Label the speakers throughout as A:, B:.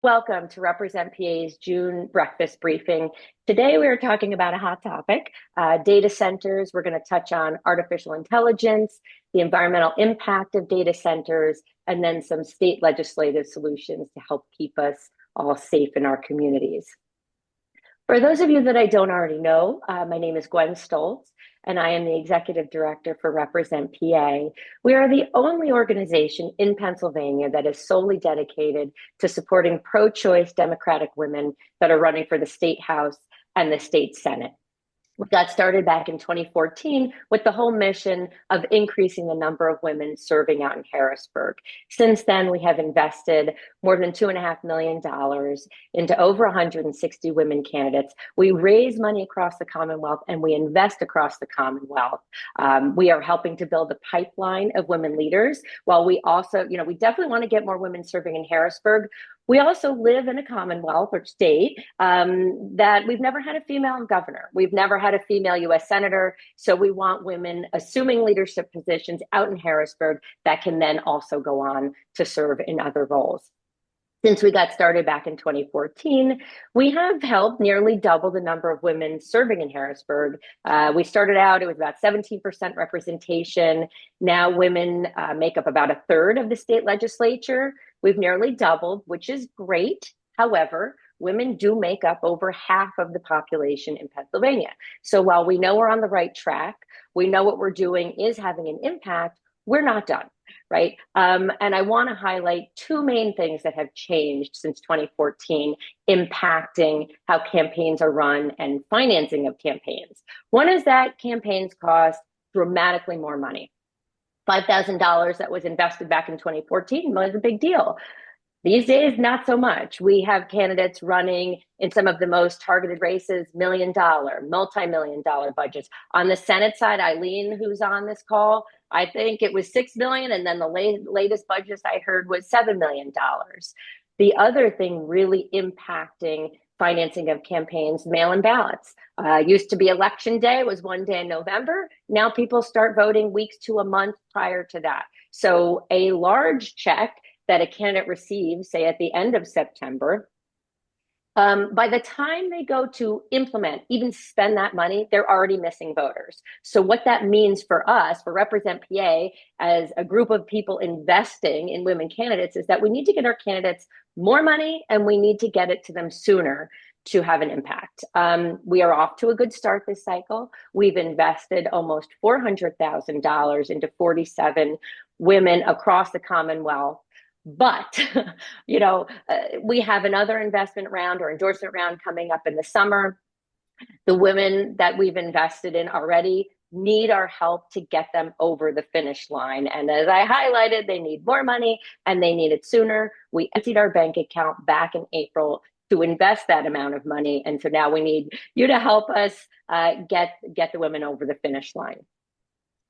A: Welcome to Represent PA's June breakfast briefing. Today we are talking about a hot topic, data centers. We're going to touch on artificial intelligence, the environmental impact of data centers, and then some state legislative solutions to help keep us all safe in our communities. For those of you that I don't already know, my name is Gwen Stoltz, and I am the Executive Director for Represent PA. We are the only organization in Pennsylvania that is solely dedicated to supporting pro-choice Democratic women that are running for the State House and the State Senate. We got started back in 2014 with the whole mission of increasing the number of women serving out in Harrisburg. Since then, we have invested more than $2.5 million into over 160 women candidates. We raise money across the Commonwealth and we invest across the Commonwealth. We are helping to build a pipeline of women leaders, while we also, we definitely want to get more women serving in Harrisburg. We also live in a Commonwealth or state that we've never had a female governor. We've never had a female US Senator. So we want women assuming leadership positions out in Harrisburg that can then also go on to serve in other roles. Since we got started back in 2014, we have helped nearly double the number of women serving in Harrisburg. We started out, it was about 17% representation. Now women make up about a third of the state legislature. We've nearly doubled, which is great. However, women do make up over half of the population in Pennsylvania. So while we know we're on the right track, we know what we're doing is having an impact, we're not done, right? And I want to highlight two main things that have changed since 2014, impacting how campaigns are run and financing of campaigns. One is that campaigns cost dramatically more money. $5,000 that was invested back in 2014 was a big deal. These days, not so much. We have candidates running in some of the most targeted races, $1 million, multi-million dollar budgets. On the Senate side, Eileen, who's on this call, I think it was $6 million, and then the latest budget I heard was $7 million. The other thing really impacting financing of campaigns, mail-in ballots. Used to be election day, was one day in November. Now people start voting weeks to a month prior to that. So a large check that a candidate receives, say at the end of September, by the time they go to implement, even spend that money, they're already missing voters. So what that means for us, for Represent PA, as a group of people investing in women candidates, is that we need to get our candidates more money and we need to get it to them sooner to have an impact. We are off to a good start this cycle. We've invested almost $400,000 into 47 women across the Commonwealth. But, we have another investment round or endorsement round coming up in the summer. The women that we've invested in already need our help to get them over the finish line. And as I highlighted, they need more money and they need it sooner. We emptied our bank account back in April to invest that amount of money. And so now we need you to help us get the women over the finish line.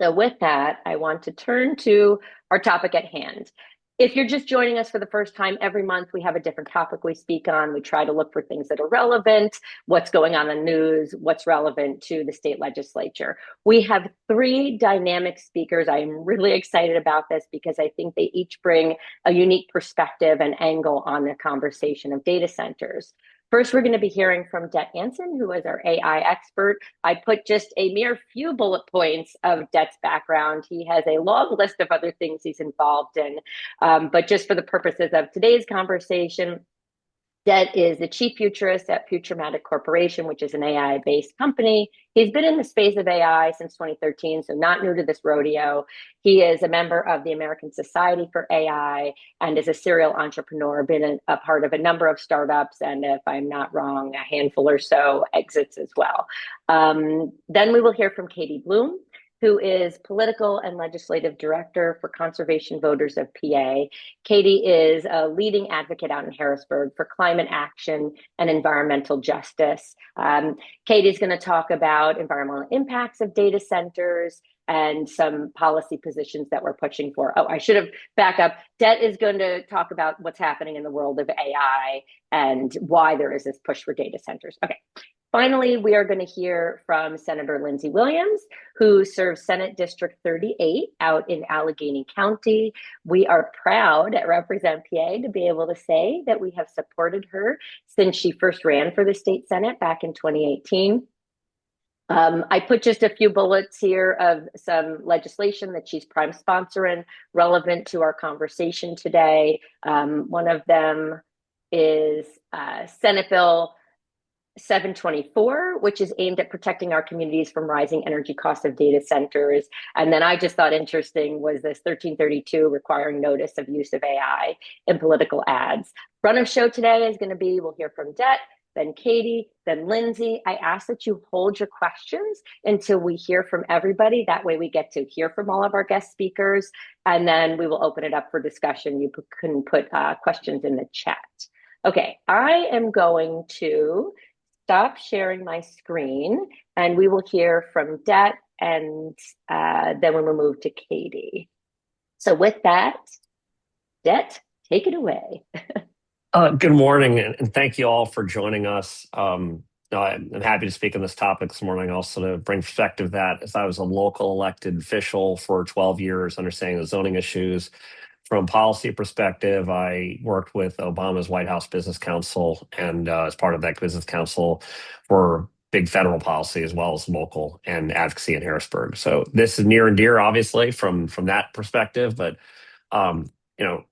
A: So with that, I want to turn to our topic at hand. If you're just joining us for the first time, every month we have a different topic we speak on. We try to look for things that are relevant, what's going on in the news, what's relevant to the state legislature. We have three dynamic speakers. I am really excited about this because I think they each bring a unique perspective and angle on the conversation of data centers. First, we're going to be hearing from Det Ansinn, who is our AI expert. I put just a mere few bullet points of Det's background. He has a long list of other things he's involved in. But just for the purposes of today's conversation, Det is the Chief Futurist at Futurmatic Corporation, which is an AI-based company. He's been in the space of AI since 2013, so not new to this rodeo. He is a member of the American Society for AI and is a serial entrepreneur, been a part of a number of startups, and if I'm not wrong, a handful or so exits as well. Then we will hear from Katie Blume, who is Political and Legislative Director for Conservation Voters of PA. Katie is a leading advocate out in Harrisburg for climate action and environmental justice. Katie's going to talk about environmental impacts of data centers and some policy positions that we're pushing for. Oh, I should have back up. Det is going to talk about what's happening in the world of AI and why there is this push for data centers. Okay. Finally, we are going to hear from Senator Lindsey Williams, who serves Senate District 38 out in Allegheny County. We are proud at Represent PA to be able to say that we have supported her since she first ran for the state Senate back in 2018. I put just a few bullets here of some legislation that she's prime sponsoring relevant to our conversation today. One of them is Senate Bill 724, which is aimed at protecting our communities from rising energy costs of data centers. And then I just thought interesting was this 1332 requiring notice of use of AI in political ads. Run of show today is going to be, we'll hear from Det, then Katie, then Lindsay. I ask that you hold your questions until we hear from everybody. That way we get to hear from all of our guest speakers, and then we will open it up for discussion. You can put questions in the chat. Okay, I am going to stop sharing my screen, and we will hear from Det, and then we will move to Katie. So with that, Det, take it away.
B: Good morning, and thank you all for joining us. I'm happy to speak on this topic this morning, also to bring perspective that as I was a local elected official for 12 years, understanding the zoning issues. From a policy perspective, I worked with Obama's White House Business Council, and as part of that Business Council for big federal policy as well as local and advocacy in Harrisburg. So this is near and dear, obviously, from that perspective. But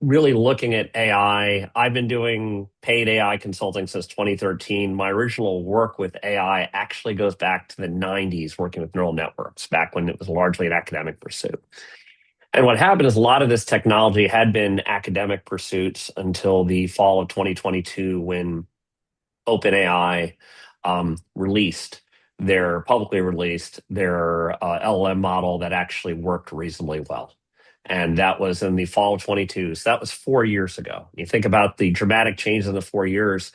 B: really looking at AI, I've been doing paid AI consulting since 2013. My original work with AI actually goes back to the 90s, working with neural networks, back when it was largely an academic pursuit. And what happened is a lot of this technology had been academic pursuits until the fall of 2022, when OpenAI publicly released their LLM model that actually worked reasonably well. And that was in the fall of 22. So that was 4 years ago. You think about the dramatic change in the 4 years.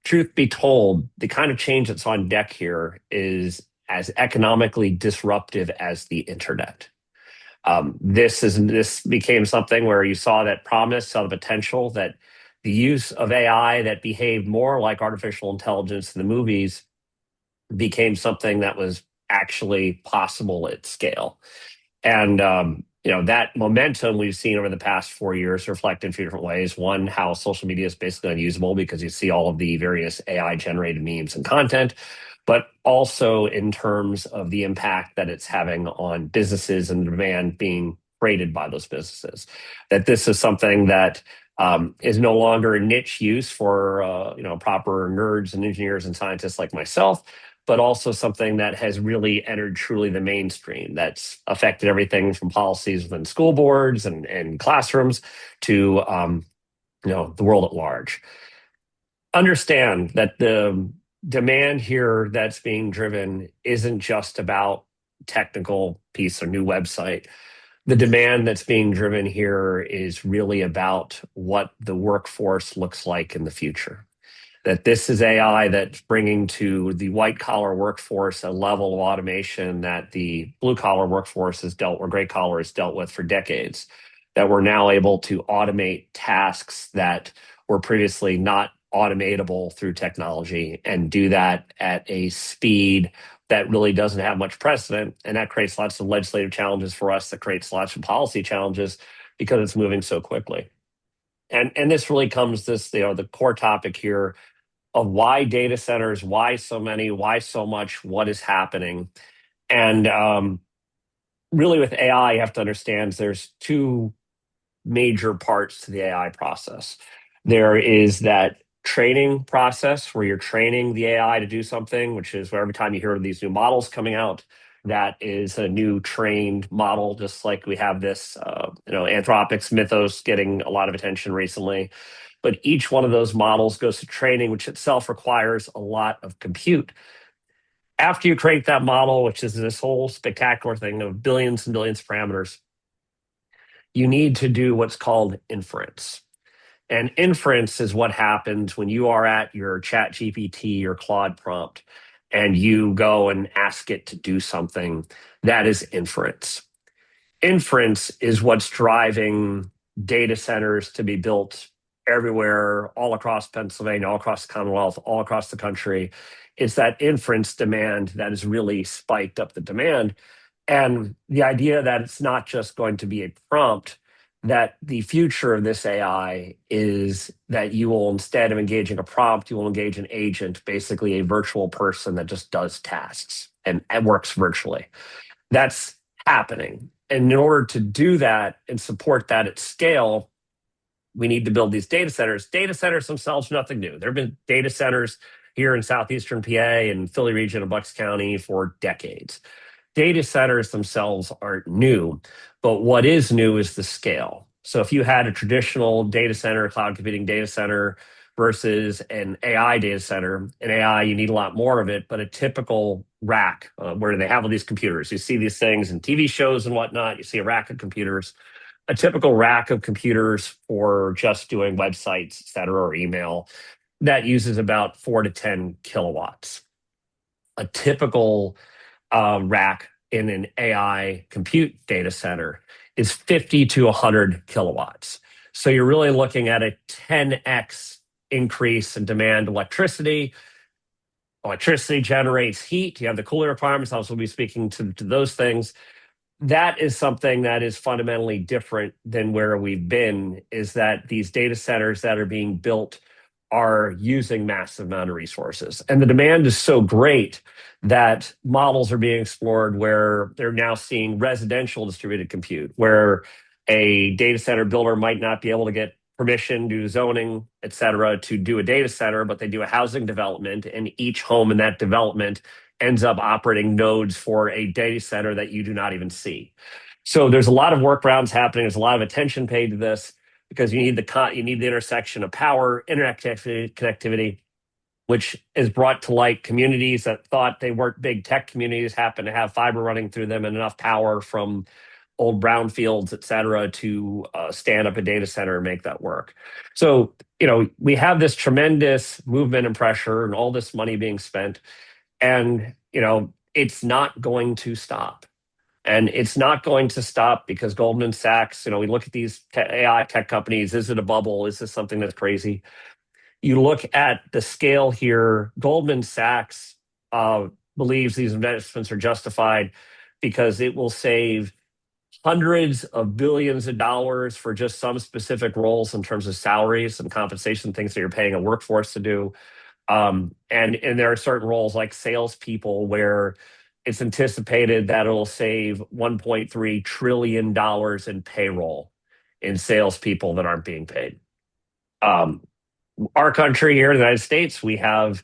B: Truth be told, the kind of change that's on deck here is as economically disruptive as the internet. This became something where you saw that promise, saw the potential, that the use of AI that behaved more like artificial intelligence in the movies became something that was actually possible at scale. And that momentum we've seen over the past 4 years reflect in a few different ways. One, how social media is basically unusable because you see all of the various AI-generated memes and content, but also in terms of the impact that it's having on businesses and the demand being created by those businesses. That this is something that is no longer a niche use for proper nerds and engineers and scientists like myself, but also something that has really entered truly the mainstream, that's affected everything from policies within school boards and classrooms to the world at large. Understand that the demand here that's being driven isn't just about technical piece or new website. The demand that's being driven here is really about what the workforce looks like in the future. That this is AI that's bringing to the white-collar workforce a level of automation that the blue-collar workforce has dealt, or gray-collar has dealt with for decades. That we're now able to automate tasks that were previously not automatable through technology, and do that at a speed that really doesn't have much precedent. And that creates lots of legislative challenges for us, that creates lots of policy challenges because it's moving so quickly. And this really comes the core topic here of why data centers, why so many, why so much, what is happening. And really with AI, you have to understand there's two major parts to the AI process. There is that training process where you're training the AI to do something, which is where every time you hear of these new models coming out, that is a new trained model, just like we have this, Anthropic's Mythos getting a lot of attention recently. But each one of those models goes to training, which itself requires a lot of compute. After you create that model, which is this whole spectacular thing of billions and billions of parameters, you need to do what's called inference. And inference is what happens when you are at your ChatGPT or Claude prompt and you go and ask it to do something. That is inference. Inference is what's driving data centers to be built everywhere, all across Pennsylvania, all across the Commonwealth, all across the country. It's that inference demand that has really spiked up the demand. And the idea that it's not just going to be a prompt, that the future of this AI is that you will, instead of engaging a prompt, you will engage an agent, basically a virtual person that just does tasks and works virtually. That's happening. And in order to do that and support that at scale, we need to build these data centers. Data centers themselves are nothing new. There have been data centers here in southeastern PA and Philly region of Bucks County for decades. Data centers themselves aren't new, but what is new is the scale. So if you had a traditional data center, cloud computing data center versus an AI data center, an AI, you need a lot more of it, but a typical rack where they have all these computers. You see these things in TV shows and whatnot. You see a rack of computers. A typical rack of computers for just doing websites, et cetera, or email, that uses about 4 to 10 kilowatts. A typical rack in an AI compute data center is 50 to 100 kilowatts. So you're really looking at a 10x increase in demand electricity. Electricity generates heat. You have the cooling requirements. I'll also be speaking to those things. That is something that is fundamentally different than where we've been, is that these data centers that are being built are using massive amount of resources. And the demand is so great that models are being explored where they're now seeing residential distributed compute, where a data center builder might not be able to get permission, do zoning, et cetera, to do a data center, but they do a housing development, and each home in that development ends up operating nodes for a data center that you do not even see. So there's a lot of workarounds happening. There's a lot of attention paid to this because you need the intersection of power, internet connectivity, which is brought to light communities that thought they weren't big tech communities, happen to have fiber running through them and enough power from old brownfields, et cetera, to stand up a data center and make that work. So, we have this tremendous movement and pressure and all this money being spent. And, it's not going to stop. And it's not going to stop because Goldman Sachs, we look at these AI tech companies. Is it a bubble? Is this something that's crazy? You look at the scale here. Goldman Sachs believes these investments are justified because it will save hundreds of billions of dollars for just some specific roles in terms of salaries and compensation, things that you're paying a workforce to do. And there are certain roles like salespeople where it's anticipated that it'll save $1.3 trillion in payroll in salespeople that aren't being paid. Our country here in the United States, we have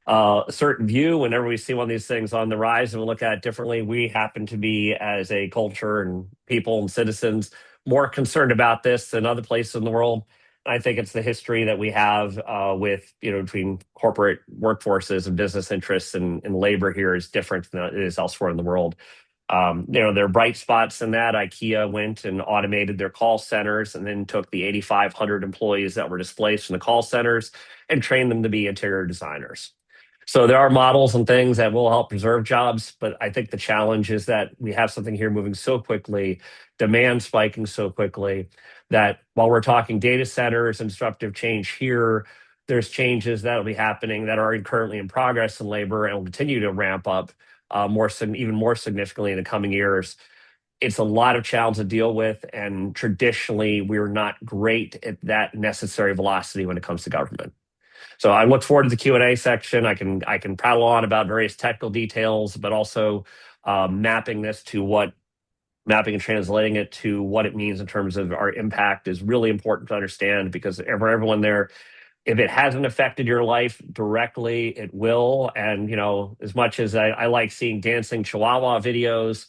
B: a certain view whenever we see one of these things on the rise and we look at it differently. We happen to be, as a culture and people and citizens, more concerned about this than other places in the world. I think it's the history that we have with, between corporate workforces and business interests and labor here is different than it is elsewhere in the world. There are bright spots in that. IKEA went and automated their call centers and then took the 8,500 employees that were displaced from the call centers and trained them to be interior designers. So there are models and things that will help preserve jobs, but I think the challenge is that we have something here moving so quickly, demand spiking so quickly, that while we're talking data centers and disruptive change here, there's changes that will be happening that are currently in progress in labor and will continue to ramp up even more significantly in the coming years. It's a lot of challenge to deal with, and traditionally, we're not great at that necessary velocity when it comes to government. So I look forward to the Q&A section. I can prattle on about various technical details, but also mapping and translating it to what it means in terms of our impact is really important to understand, because for everyone there, if it hasn't affected your life directly, it will. And, as much as I like seeing dancing Chihuahua videos,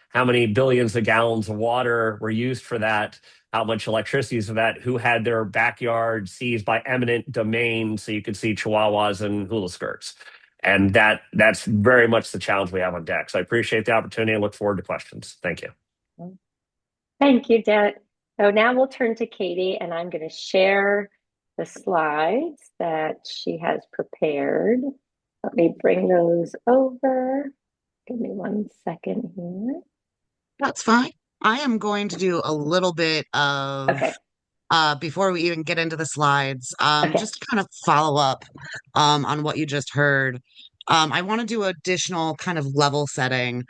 B: how many billions of gallons of water were used for that, how much electricity is for that, who had their backyard seized by eminent domain so you could see Chihuahuas and hula skirts. And that's very much the challenge we have on deck. So I appreciate the opportunity and look forward to questions. Thank you.
A: Thank you, Dan. So now we'll turn to Katie, and I'm going to share the slides that she has prepared. Let me bring those over. Give me 1 second here.
C: That's fine. I am going to do a little bit of
A: Okay.
C: before we even get into the slides,
A: Okay.
C: just to kind of follow up on what you just heard. I want to do additional kind of level setting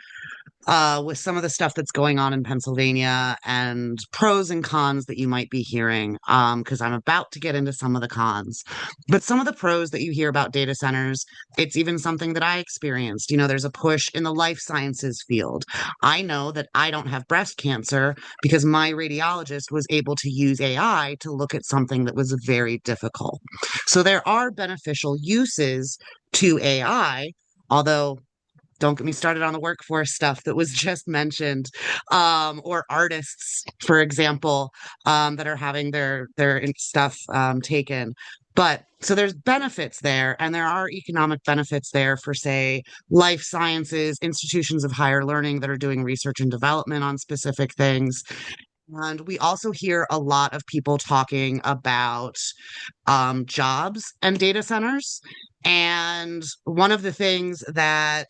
C: with some of the stuff that's going on in Pennsylvania and pros and cons that you might be hearing, because I'm about to get into some of the cons. But some of the pros that you hear about data centers, it's even something that I experienced. There's a push in the life sciences field. I know that I don't have breast cancer because my radiologist was able to use AI to look at something that was very difficult. So there are beneficial uses to AI, although don't get me started on the workforce stuff that was just mentioned, or artists, for example, that are having their stuff taken. But so there's benefits there, and there are economic benefits there for, say, life sciences, institutions of higher learning that are doing research and development on specific things. And we also hear a lot of people talking about jobs and data centers. And one of the things that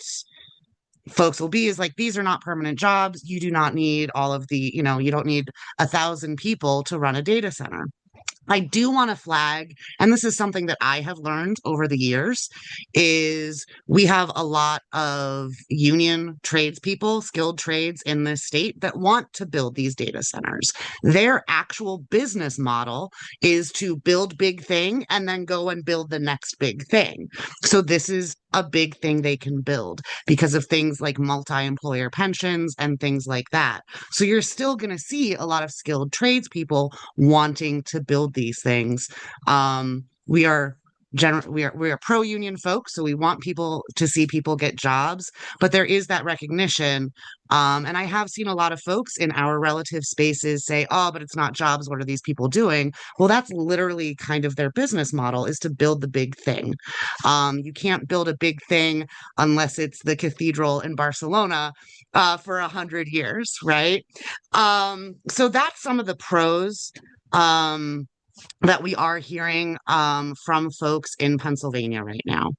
C: folks will be is like, these are not permanent jobs. You do not need all of you don't need 1,000 people to run a data center. I do want to flag, and this is something that I have learned over the years, is we have a lot of union tradespeople, skilled trades in this state that want to build these data centers. Their actual business model is to build big thing and then go and build the next big thing. So this is a big thing they can build because of things like multi-employer pensions and things like that. So you're still going to see a lot of skilled tradespeople wanting to build these things. We are we are pro-union folks, so we want people to see people get jobs, but there is that recognition. And I have seen a lot of folks in our relative spaces say, "Oh, but it's not jobs. What are these people doing?" Well, that's literally kind of their business model, is to build the big thing. You can't build a big thing unless it's the cathedral in Barcelona for 100 years, right? So that's some of the pros that we are hearing from folks in Pennsylvania right now.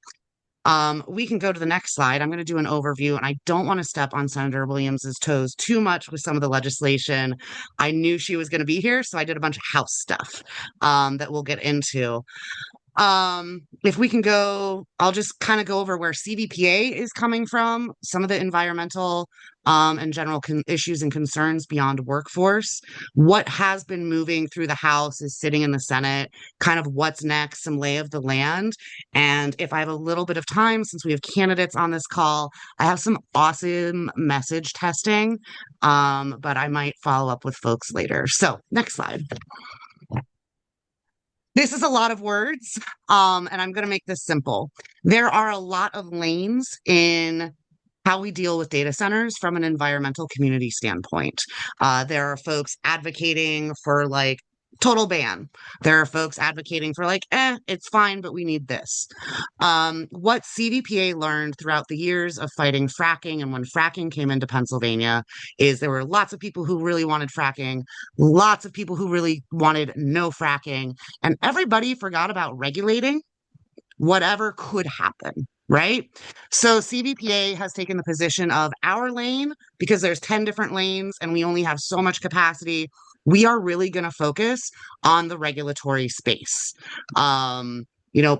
C: We can go to the next slide. I'm going to do an overview, and I don't want to step on Senator Williams's toes too much with some of the legislation. I knew she was going to be here, so I did a bunch of House stuff that we'll get into. If we can go, I'll just kind of go over where CVPA is coming from, some of the environmental and general issues and concerns beyond workforce. What has been moving through the House is sitting in the Senate, kind of what's next, some lay of the land. And if I have a little bit of time, since we have candidates on this call, I have some awesome message testing, but I might follow up with folks later. So next slide. This is a lot of words, and I'm going to make this simple. There are a lot of lanes in how we deal with data centers from an environmental community standpoint. There are folks advocating for like total ban. There are folks advocating for like, it's fine, but we need this. What CVPA learned throughout the years of fighting fracking, and when fracking came into Pennsylvania, is there were lots of people who really wanted fracking, lots of people who really wanted no fracking, and everybody forgot about regulating whatever could happen. Right. So CVPA has taken the position of our lane, because there's 10 different lanes and we only have so much capacity. We are really going to focus on the regulatory space.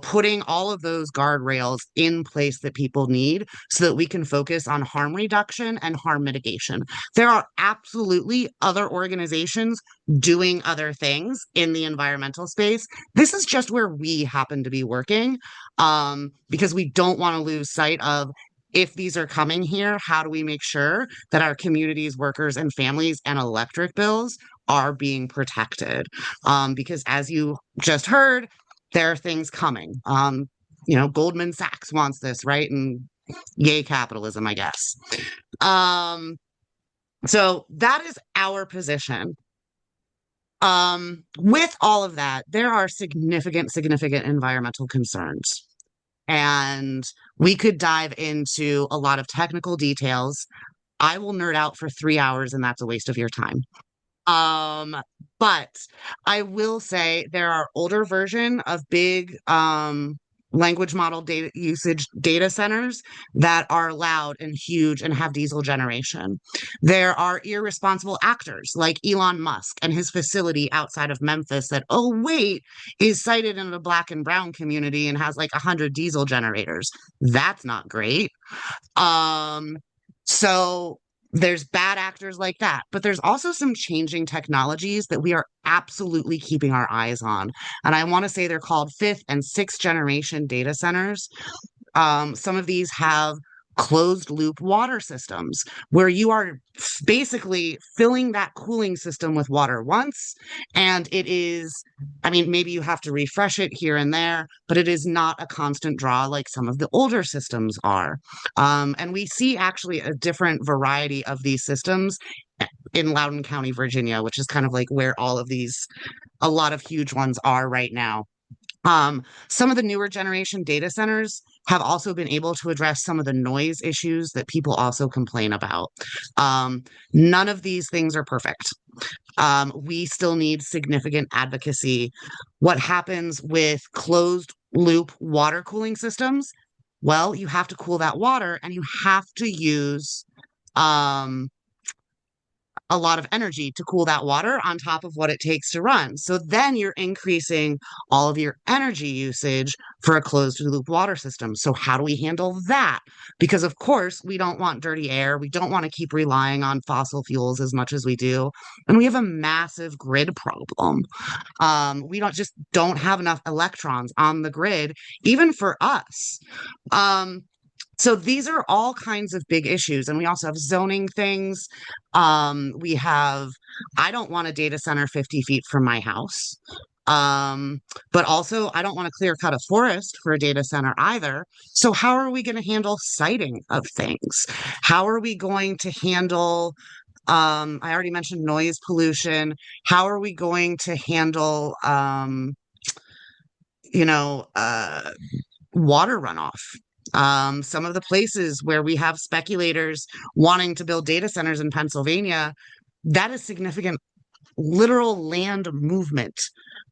C: Putting all of those guardrails in place that people need so that we can focus on harm reduction and harm mitigation. There are absolutely other organizations doing other things in the environmental space. This is just where we happen to be working, because we don't want to lose sight of, if these are coming here, how do we make sure that our communities, workers, and families and electric bills are being protected? Because as you just heard, there are things coming. Goldman Sachs wants this, right? And yay, capitalism, I guess. So that is our position. With all of that, there are significant environmental concerns. And we could dive into a lot of technical details. I will nerd out for 3 hours, and that's a waste of your time. But I will say there are older version of big language model data usage data centers that are loud and huge and have diesel generation. There are irresponsible actors like Elon Musk and his facility outside of Memphis that, oh, wait, is sited in a black and brown community and has like 100 diesel generators. That's not great. Um, so there's bad actors like that, but there's also some changing technologies that we are absolutely keeping our eyes on. And I want to say they're called fifth and sixth generation data centers. Some of these have closed loop water systems where you are basically filling that cooling system with water once, and it is, I mean, maybe you have to refresh it here and there, but it is not a constant draw like some of the older systems are. And we see actually a different variety of these systems in Loudoun County, Virginia, which is kind of like where all of these, a lot of huge ones are right now. Some of the newer generation data centers have also been able to address some of the noise issues that people also complain about. None of these things are perfect. We still need significant advocacy. What happens with closed loop water cooling systems? Well, you have to cool that water and you have to use a lot of energy to cool that water on top of what it takes to run. So then you're increasing all of your energy usage for a closed loop water system. So how do we handle that? Because of course, we don't want dirty air. We don't want to keep relying on fossil fuels as much as we do. And we have a massive grid problem. We don't have enough electrons on the grid, even for us. So these are all kinds of big issues. And we also have zoning things. I don't want a data center 50 feet from my house. But also I don't want to clear cut a forest for a data center either. So how are we going to handle siting of things? How are we going to handle, I already mentioned noise pollution. How are we going to handle, water runoff? Some of the places where we have speculators wanting to build data centers in Pennsylvania, that is significant literal land movement.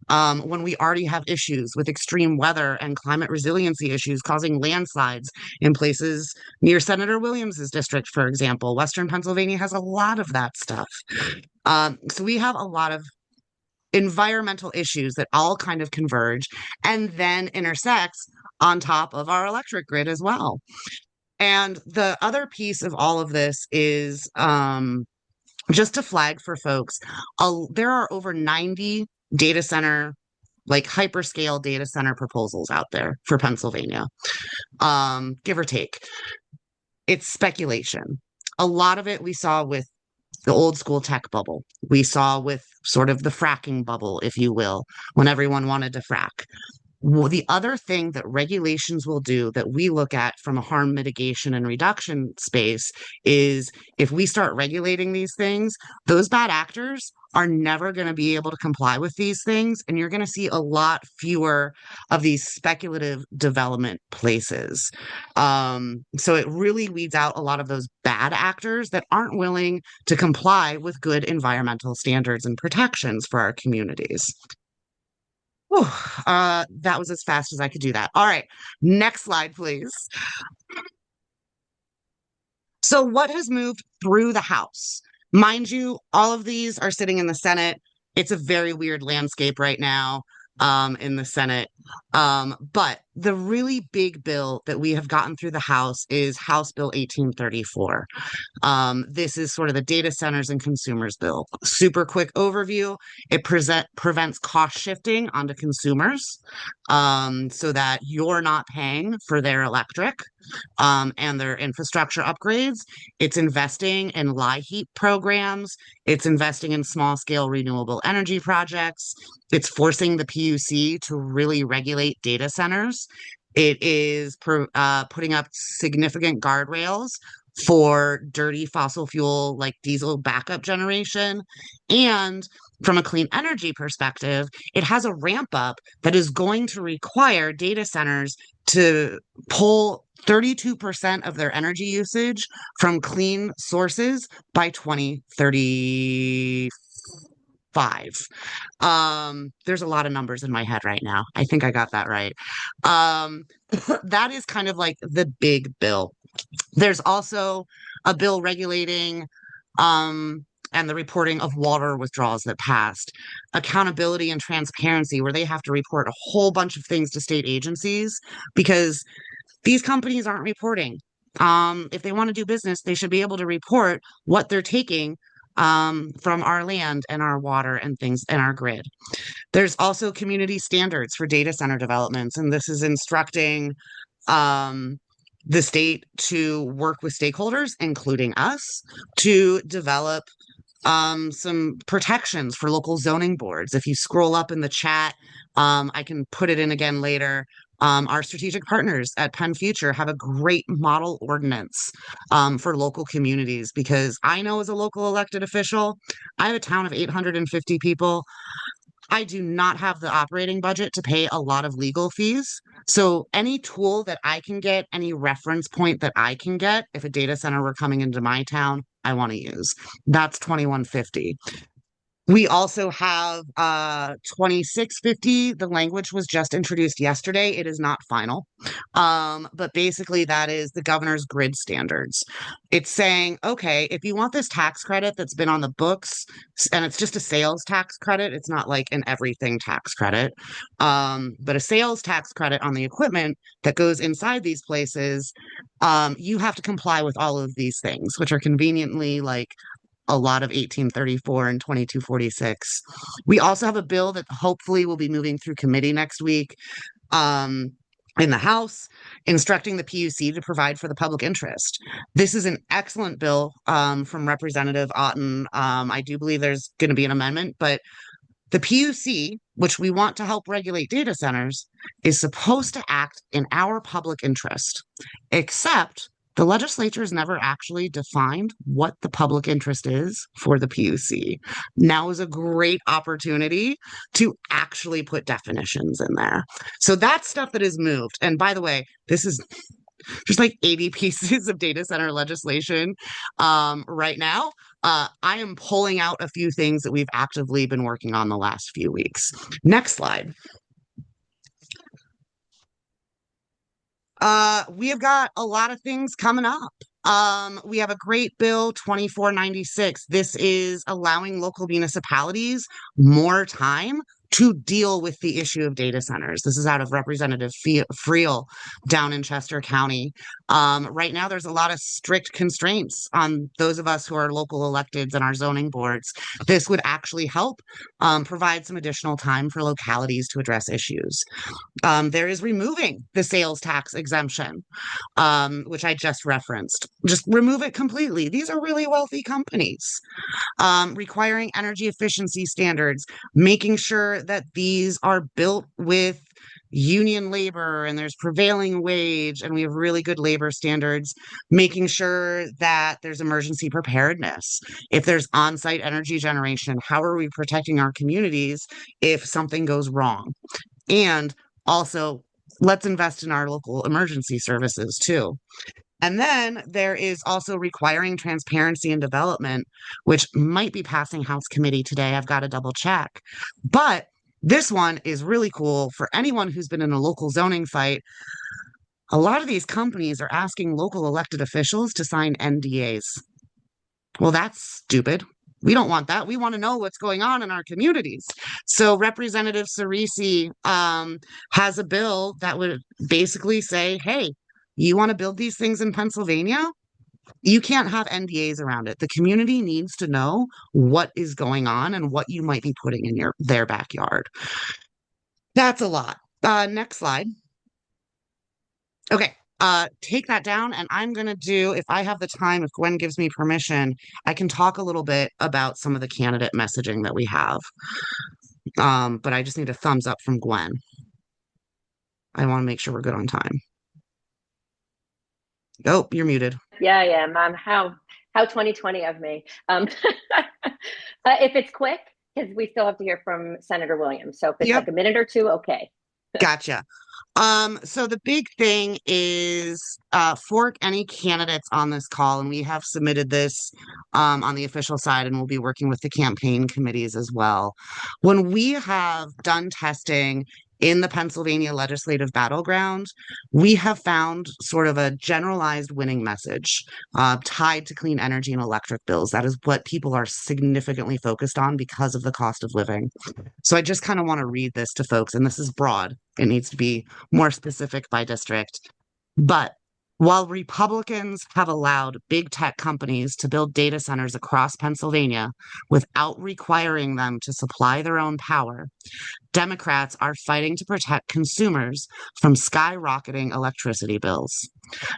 C: When we already have issues with extreme weather and climate resiliency issues causing landslides in places near Senator Williams's district, for example. Western Pennsylvania has a lot of that stuff. So we have a lot of environmental issues that all kind of converge and then intersects on top of our electric grid as well. And the other piece of all of this is just to flag for folks, there are over 90 data center, like hyperscale data center proposals out there for Pennsylvania, give or take. It's speculation. A lot of it we saw with the old school tech bubble. We saw with sort of the fracking bubble, if you will, when everyone wanted to frack. Well, the other thing that regulations will do that we look at from a harm mitigation and reduction space is if we start regulating these things, those bad actors are never going to be able to comply with these things. And you're going to see a lot fewer of these speculative development places. So it really weeds out a lot of those bad actors that aren't willing to comply with good environmental standards and protections for our communities. Whew, that was as fast as I could do that. All right, next slide, please. So what has moved through the House? Mind you, all of these are sitting in the Senate. It's a very weird landscape right now in the Senate. But the really big bill that we have gotten through the House is House Bill 1834. This is sort of the data centers and consumers bill. Super quick overview. It prevents cost shifting onto consumers so that you're not paying for their electric and their infrastructure upgrades. It's investing in LIHEAP programs. It's investing in small scale renewable energy projects. It's forcing the PUC to really regulate data centers. It is putting up significant guardrails for dirty fossil fuel like diesel backup generation. And from a clean energy perspective, it has a ramp up that is going to require data centers to pull 32% of their energy usage from clean sources by 2030. There's a lot of numbers in my head right now. I think I got that right. Um, that is kind of like the big bill. There's also a bill regulating and the reporting of water withdrawals that passed, accountability and transparency, where they have to report a whole bunch of things to state agencies because these companies aren't reporting. If they want to do business, they should be able to report what they're taking from our land and our water and things and our grid. There's also community standards for data center developments, and this is instructing um, the state to work with stakeholders, including us, to develop some protections for local zoning boards. If you scroll up in the chat, I can put it in again later. Our strategic partners at Penn Future have a great model ordinance for local communities because I know as a local elected official, I have a town of 850 people. I do not have the operating budget to pay a lot of legal fees. So any tool that I can get, any reference point that I can get, if a data center were coming into my town, I want to use. That's 2150. We also have 2650. The language was just introduced yesterday. It is not final. But basically that is the governor's grid standards. It's saying, okay, if you want this tax credit that's been on the books, and it's just a sales tax credit, it's not like an everything tax credit, but a sales tax credit on the equipment that goes inside these places, you have to comply with all of these things, which are conveniently like a lot of 1834 and 2246. We also have a bill that hopefully will be moving through committee next week in the House, instructing the PUC to provide for the public interest. This is an excellent bill from Representative Otten. I do believe there's going to be an amendment, but the PUC, which we want to help regulate data centers, is supposed to act in our public interest, except the legislature has never actually defined what the public interest is for the PUC. Now is a great opportunity to actually put definitions in there. So that's stuff that is moved. And by the way, this is there's like 80 pieces of data center legislation right now. I am pulling out a few things that we've actively been working on the last few weeks. Next slide. We have got a lot of things coming up. We have a great bill, 2496. This is allowing local municipalities more time to deal with the issue of data centers. This is out of Representative Friel down in Chester County. Right now, there's a lot of strict constraints on those of us who are local electeds and our zoning boards. This would actually help provide some additional time for localities to address issues. There is removing the sales tax exemption, which I just referenced. Just remove it completely. These are really wealthy companies. Requiring energy efficiency standards, making sure that these are built with union labor and there's prevailing wage and we have really good labor standards, making sure that there's emergency preparedness. If there's on-site energy generation, how are we protecting our communities if something goes wrong? And also, let's invest in our local emergency services too. And then there is also requiring transparency and development, which might be passing House committee today. I've got to double check. But this one is really cool for anyone who's been in a local zoning fight. A lot of these companies are asking local elected officials to sign NDAs. Well, that's stupid. We don't want that. We want to know what's going on in our communities. So Representative Cerisi has a bill that would basically say, hey, you want to build these things in Pennsylvania? You can't have NDAs around it. The community needs to know what is going on and what you might be putting in their backyard. That's a lot. Next slide. Okay. Take that down, and I'm going to do, if I have the time, if Gwen gives me permission, I can talk a little bit about some of the candidate messaging that we have. But I just need a thumbs up from Gwen. I want to make sure we're good on time. Oh, you're muted.
A: Yeah, Mom. How 2020 of me. If it's quick, because we still have to hear from Senator Williams. So if it's like a minute or two, okay.
C: Gotcha. So the big thing is for any candidates on this call, and we have submitted this on the official side, and we'll be working with the campaign committees as well. When we have done testing in the Pennsylvania legislative battleground, we have found sort of a generalized winning message tied to clean energy and electric bills. That is what people are significantly focused on because of the cost of living. So I just kind of want to read this to folks, and this is broad. It needs to be more specific by district. But while Republicans have allowed big tech companies to build data centers across Pennsylvania without requiring them to supply their own power, Democrats are fighting to protect consumers from skyrocketing electricity bills.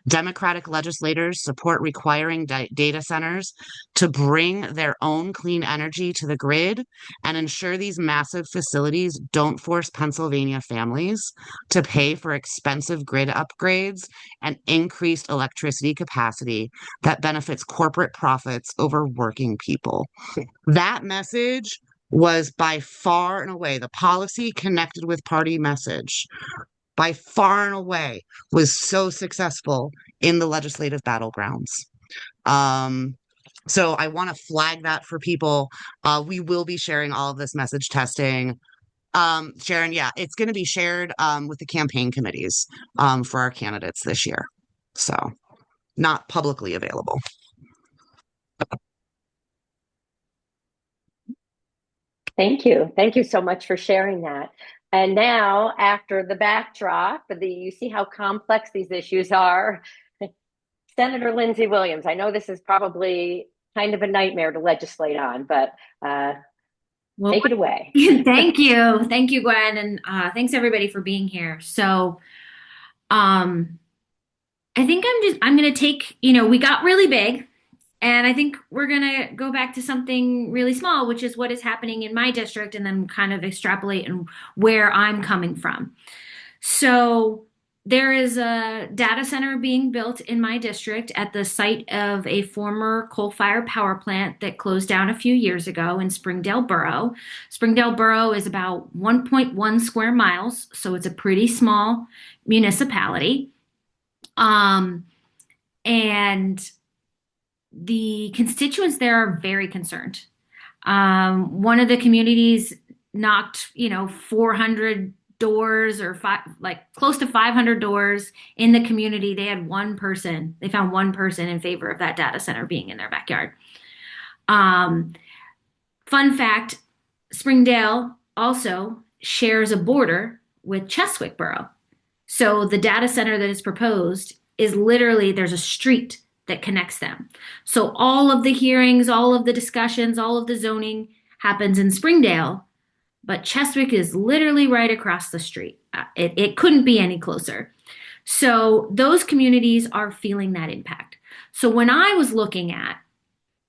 C: Democratic legislators support requiring data centers to bring their own clean energy to the grid and ensure these massive facilities don't force Pennsylvania families to pay for expensive grid upgrades and increased electricity capacity that benefits corporate profits over working people. That message was by far and away the policy connected with party message by far and away was so successful in the legislative battlegrounds. So I want to flag that for people. We will be sharing all of this message testing. Sharon, yeah, it's going to be shared with the campaign committees for our candidates this year. So not publicly available.
A: Thank you. Thank you so much for sharing that. And now, after the backdrop, you see how complex these issues are. Senator Lindsey Williams, I know this is probably kind of a nightmare to legislate on, but take it away.
D: Thank you. Thank you, Gwen. And thanks everybody for being here. So I think I'm going to take, we got really big. And I think we're going to go back to something really small, which is what is happening in my district, and then kind of extrapolate and where I'm coming from. So there is a data center being built in my district at the site of a former coal-fired power plant that closed down a few years ago in Springdale Borough. Springdale Borough is about 1.1 square miles, so it's a pretty small municipality. And the constituents there are very concerned. One of the communities knocked, 400 doors or close to 500 doors in the community. They found one person in favor of that data center being in their backyard. Fun fact, Springdale also shares a border with Cheswick Borough. So the data center that is proposed is literally, there's a street that connects them. So all of the hearings, all of the discussions, all of the zoning happens in Springdale, but Cheswick is literally right across the street. It couldn't be any closer. So those communities are feeling that impact. So when I was looking at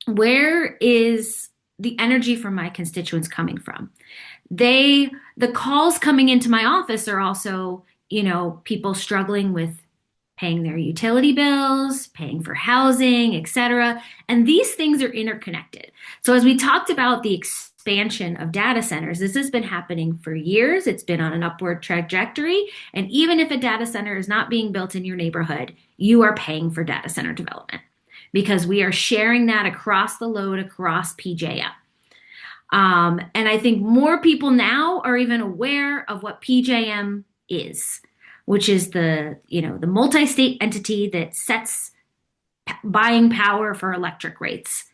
D: where is the energy from my constituents coming from, the calls coming into my office are also, people struggling with paying their utility bills, paying for housing, etc. And these things are interconnected. So as we talked about the expansion of data centers, this has been happening for years. It's been on an upward trajectory. And even if a data center is not being built in your neighborhood, you are paying for data center development because we are sharing that across the load, across PJM. And I think more people now are even aware of what PJM is, which is the multi-state entity that sets buying power for electric rates.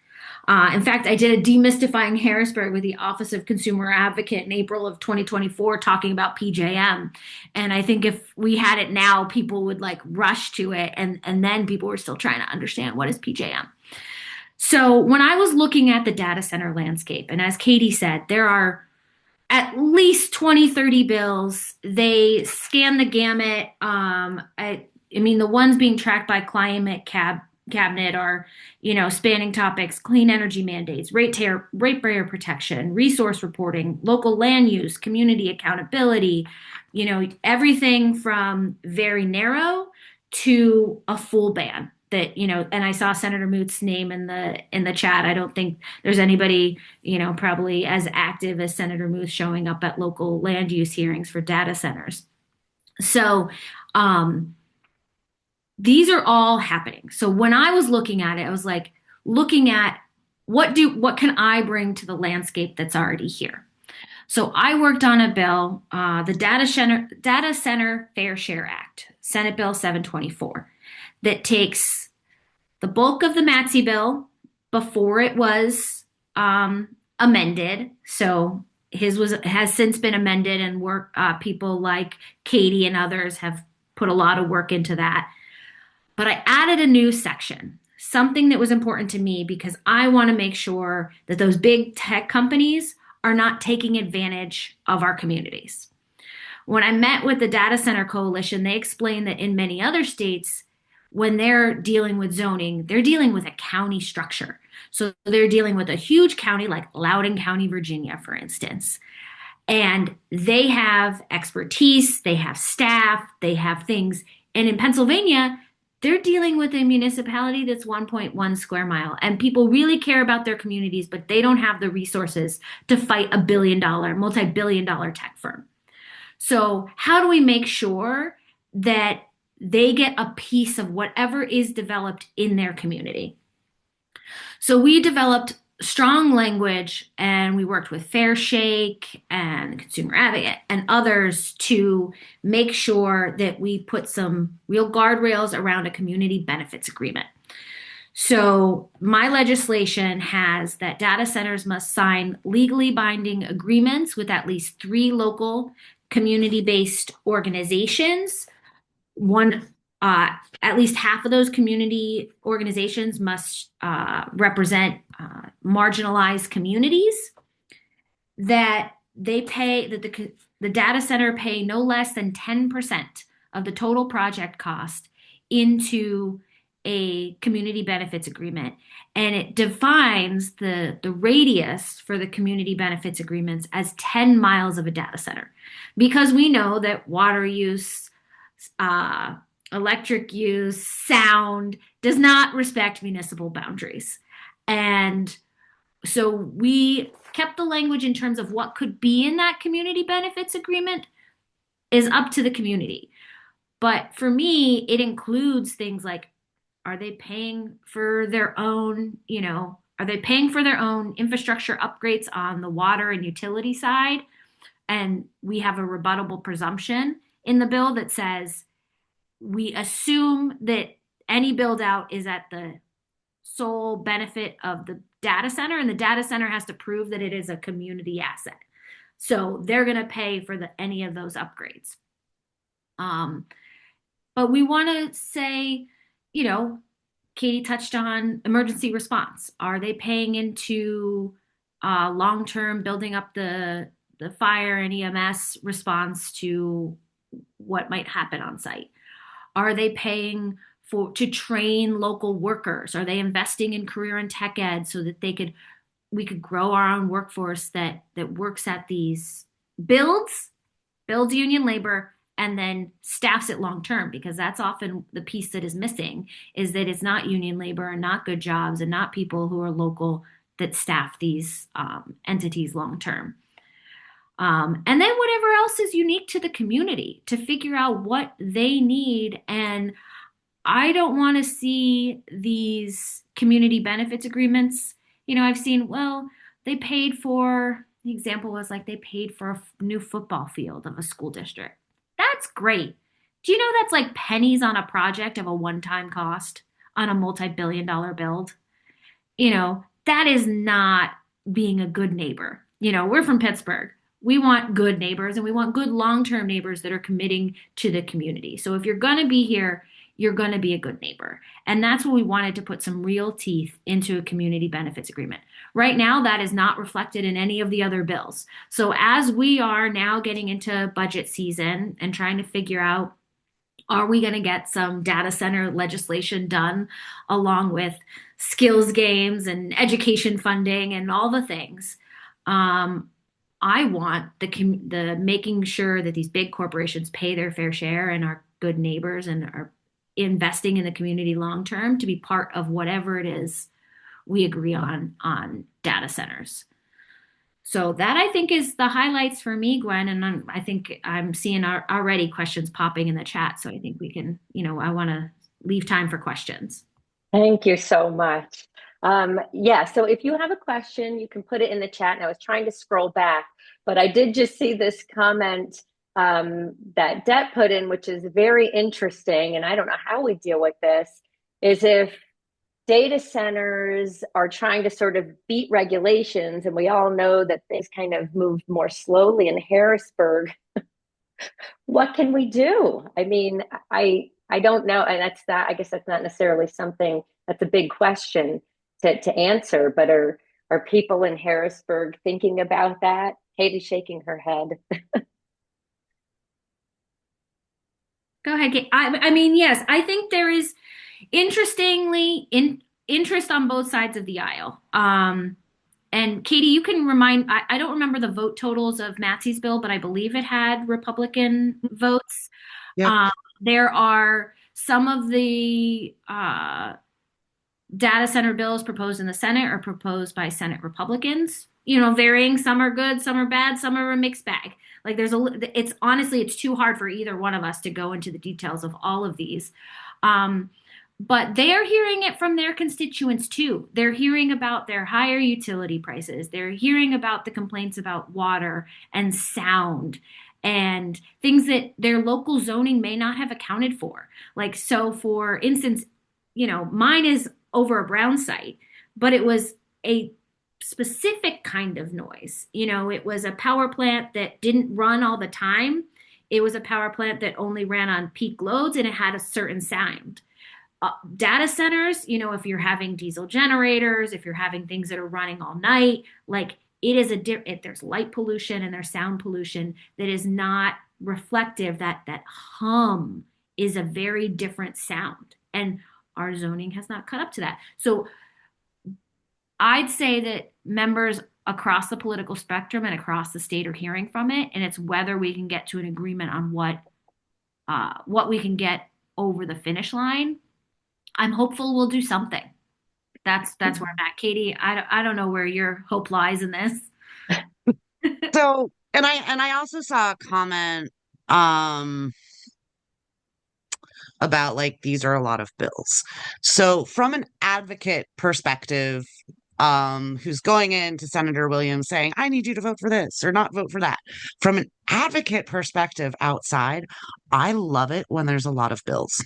D: In fact, I did a demystifying Harrisburg with the Office of Consumer Advocate in April of 2024 talking about PJM. And I think if we had it now, people would rush to it. And then people were still trying to understand what is PJM. So when I was looking at the data center landscape, and as Katie said, there are at least 20, 30 bills. They scan the gamut. The ones being tracked by climate cabinet are, spanning topics, clean energy mandates, ratepayer protection, resource reporting, local land use, community accountability, everything from very narrow to a full ban. That, and I saw Senator Moot's name in the chat. I don't think there's anybody, probably as active as Senator Moot showing up at local land use hearings for data centers. So these are all happening. So when I was looking at it, I was like looking at what can I bring to the landscape that's already here. So I worked on a bill, the Data Center Fair Share Act, Senate Bill 724, that takes the bulk of the MATSI bill before it was amended. So has since been amended, and people like Katie and others have put a lot of work into that. But I added a new section, something that was important to me because I want to make sure that those big tech companies are not taking advantage of our communities. When I met with the Data Center Coalition, they explained that in many other states, when they're dealing with zoning, they're dealing with a county structure. So they're dealing with a huge county like Loudoun County, Virginia, for instance. And they have expertise, they have staff, they have things. And in Pennsylvania, they're dealing with a municipality that's 1.1 square mile. And people really care about their communities, but they don't have the resources to fight a multi-billion dollar tech firm. So how do we make sure that they get a piece of whatever is developed in their community? So we developed strong language, and we worked with Fair Shake and Consumer Advocate and others to make sure that we put some real guardrails around a community benefits agreement. So my legislation has that data centers must sign legally binding agreements with at least 3 local community-based organizations. At least half of those community organizations must represent marginalized communities. That the data center pay no less than 10% of the total project cost into a community benefits agreement, and it defines the radius for the community benefits agreements as 10 miles of a data center, because we know that water use, electric use, sound does not respect municipal boundaries. And so we kept the language in terms of what could be in that community benefits agreement is up to the community. But for me, it includes things like, are they paying for their own, are they paying for their own infrastructure upgrades on the water and utility side? And we have a rebuttable presumption in the bill that says we assume that any build out is at the sole benefit of the data center, and the data center has to prove that it is a community asset. So they're going to pay for any of those upgrades. But we want to say, Katie touched on emergency response. Are they paying into long-term building up the fire and EMS response to what might happen on site? Are they paying to train local workers? Are they investing in career and tech ed so that we could grow our own workforce that works at these builds union labor, and then staffs it long term? Because that's often the piece that is missing, is that it's not union labor and not good jobs and not people who are local that staff these entities long term. And then whatever else is unique to the community, to figure out what they need. And I don't want to see these community benefits agreements. I've seen, they paid for, the example was like they paid for a new football field of a school district. That's great. Do you know that's like pennies on a project of a one-time cost on a multi-billion dollar build? That is not being a good neighbor. We're from Pittsburgh. We want good neighbors, and we want good long-term neighbors that are committing to the community. So if you're going to be here, you're going to be a good neighbor. And that's what we wanted to put some real teeth into a community benefits agreement. Right now, that is not reflected in any of the other bills. So as we are now getting into budget season and trying to figure out, are we going to get some data center legislation done along with skills games and education funding and all the things? I want the making sure that these big corporations pay their fair share and are good neighbors and are investing in the community long term to be part of whatever it is we agree on data centers. So that I think is the highlights for me, Gwen. And I think I'm seeing already questions popping in the chat. So I think we can, I want to leave time for questions.
A: Thank you so much. Yeah, so if you have a question, you can put it in the chat. And I was trying to scroll back, but I did just see this comment that Det put in, which is very interesting. And I don't know how we deal with this, is if data centers are trying to sort of beat regulations, and we all know that things kind of moved more slowly in Harrisburg. What can we do? I mean, I don't know, and I guess that's not necessarily something that's a big question to answer. But are people in Harrisburg thinking about that? Katie's shaking her head.
D: Go ahead, Kate. I mean, yes, I think there is interestingly interest on both sides of the aisle. And Katie, you can remind, I don't remember the vote totals of Matsie's bill, but I believe it had Republican votes.
C: Yep.
D: There are some of the data center bills proposed in the Senate are proposed by Senate Republicans, varying. Some are good, some are bad, some are a mixed bag. Like it's honestly, it's too hard for either one of us to go into the details of all of these. But they're hearing it from their constituents too. They're hearing about their higher utility prices. They're hearing about the complaints about water and sound and things that their local zoning may not have accounted for. Like, so for instance, mine is over a brown site, but it was a specific kind of noise. It was a power plant that didn't run all the time. It was a power plant that only ran on peak loads, and it had a certain sound. Data centers, if you're having diesel generators, if you're having things that are running all night, like it is there's light pollution and there's sound pollution that is not reflective. That hum is a very different sound, and our zoning has not caught up to that. So I'd say that members across the political spectrum and across the state are hearing from it, and it's whether we can get to an agreement on what we can get over the finish line. I'm hopeful we'll do something. That's where I'm at. Katie, I don't know where your hope lies in this.
C: So, and I also saw a comment about like these are a lot of bills. So from an advocate perspective, who's going into Senator Williams saying, I need you to vote for this or not vote for that. From an advocate perspective outside, I love it when there's a lot of bills,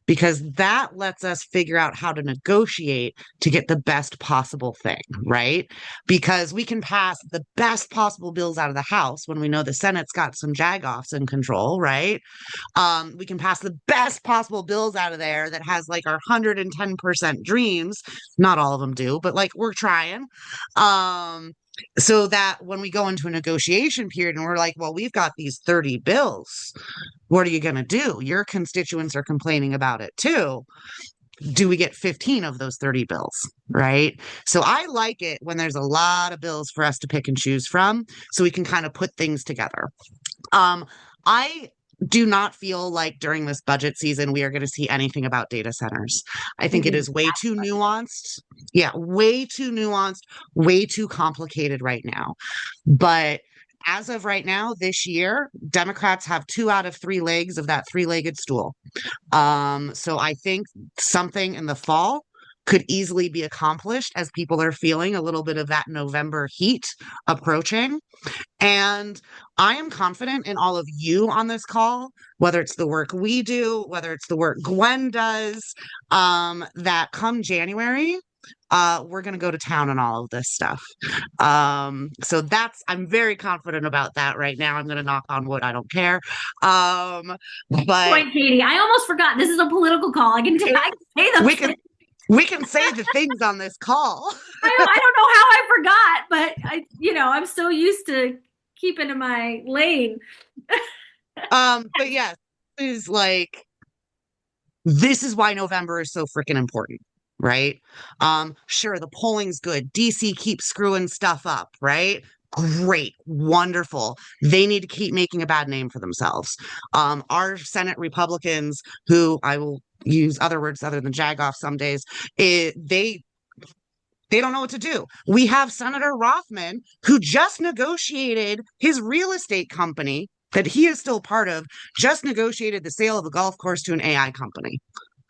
C: because that lets us figure out how to negotiate to get the best possible thing, right? Because we can pass the best possible bills out of the House when we know the Senate's got some jagoffs in control, right? We can pass the best possible bills out of there that has like our 110% dreams. Not all of them do, but like we're trying. So that when we go into a negotiation period and we're like, well, we've got these 30 bills, what are you going to do? Your constituents are complaining about it too. Do we get 15 of those 30 bills, right? So I like it when there's a lot of bills for us to pick and choose from, so we can kind of put things together. I do not feel like during this budget season we are going to see anything about data centers. I think it is way too nuanced. Yeah, way too nuanced, way too complicated right now. But as of right now, this year, Democrats have 2 out of 3 legs of that 3-legged stool. So I think something in the fall could easily be accomplished as people are feeling a little bit of that November heat approaching. And I am confident in all of you on this call, whether it's the work we do, whether it's the work Gwen does, that come January, we're going to go to town on all of this stuff. So I'm very confident about that right now. I'm going to knock on wood. I don't care. But
D: Point, Katie, I almost forgot. This is a political call. I can say those.
C: We can say the things on this call.
D: I don't know how I forgot, but I'm so used to keeping in my lane.
C: But yes, this is why November is so freaking important, right? Sure, the polling's good. DC keeps screwing stuff up, right? Great, wonderful. They need to keep making a bad name for themselves. Our Senate Republicans, who I will use other words other than jagoff some days, they They don't know what to do. We have Senator Rothman, who just negotiated his real estate company that he is still part of, just negotiated the sale of a golf course to an AI company.